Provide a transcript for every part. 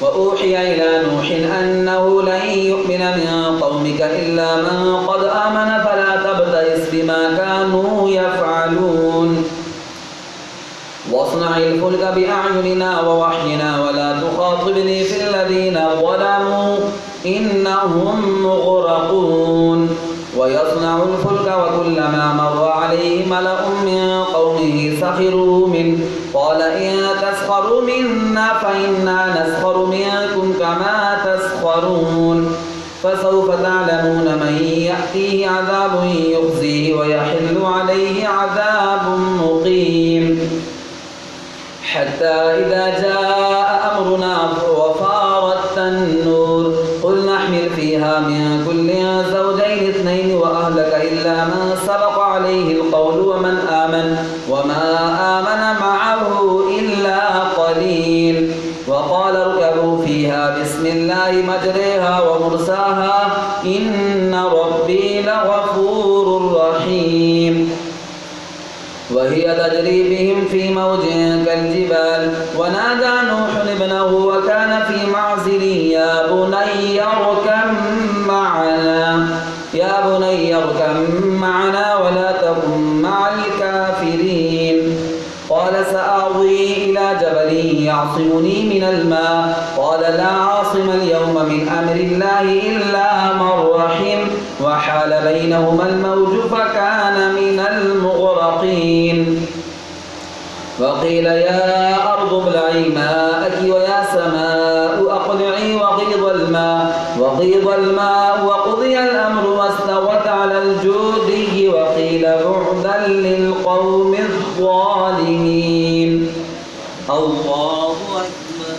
وأوحي إلى نوح أنه لن يؤمن من قومك إلا من قد آمن فلا تبتئس بما كانوا يفعلون واصنع الفلك بأعيننا ووحينا ولا تخاطبني في الذين ظلموا إنهم مغرقون ويصنع الفلك وكلما مر عليه ملأ من قومه سخروا منه قال إن تسخروا منا فإنا نسخر منكم كما تسخرون فسوف تعلمون من يأتيه عذاب يخزيه ويحل عليه عذاب مقيم حتى إذا جاء أمرنا وفارت النور قل نحمل فيها من كل زوجين اثنين وأهلك إلا من سبق عليه القول وما آمن معه إلا قليل وقال اركبوا فيها بسم الله مجريها ومرساها إن ربي لغفور رحيم وهي تجري بهم في موج كالجبال ونادى نوح ابنه وكان في معزل يا بني اركب معنا ولا تكن مع الكافرين قال سآوي إلى جبل يعصمني من الماء قال لا عاصم اليوم من أمر الله إلا من رحم وحال بينهما الموج فكان من المغرقين وقيل يا أرض ابلعي ماءك ويا سماء أقلعي وغيض الماء وقضي الأمر واستوت على الجودي وقيل بعدا للقوم الظالمين الله أكبر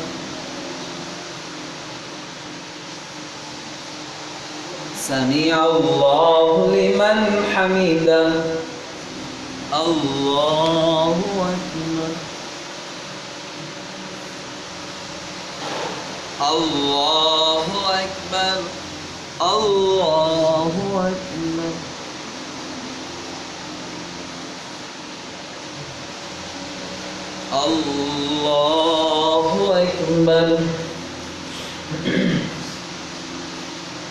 سمع الله لمن حمده الله أكبر الله أكبر الله أكبر الله أكبر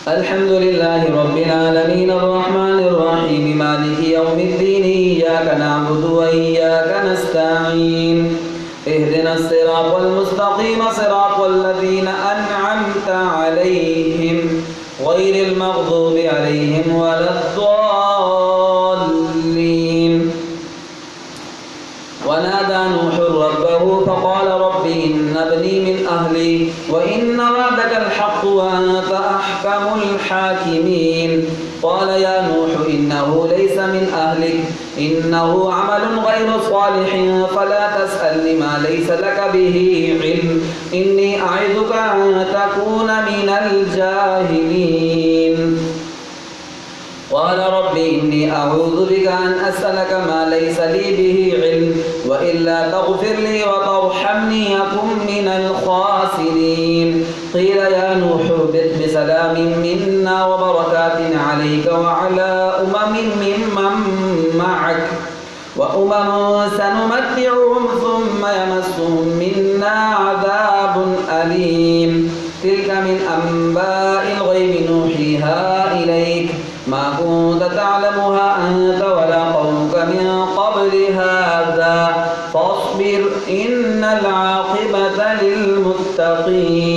الحمد لله رب العالمين الرحمن الرحيم مالك يوم الدين إياك نعبد وإياك نستعين اهدنا الصراط المستقيم صراط الذين أنعمت عليهم غير المغضوب عليهم ولا الضالين ونادى نوح ربه فقال رب إن ابني من أهلي وإن وعدك الحق وأنت أحكم الحاكمين قال يا نوح إنه ليس من أهلك إنه عمل غير صالح فلا تسألني ما ليس لك به علم إني أعظك أن تكون من الجاهلين قال رب إني أعوذ بك أن أسألك ما ليس لي به علم وإلا تغفر لي وترحمني أكن من الخاسرين قيل يا نوح اهبط بسلام منا وبركات عليك وعلى ممن معك وأمم سنمتعهم ثم يمسهم منا عذاب أليم تلك من أنباء الغيب نوحيها إليك ما كنت تعلمها أنت ولا قومك من قبل هذا فاصبر إن العاقبة للمتقين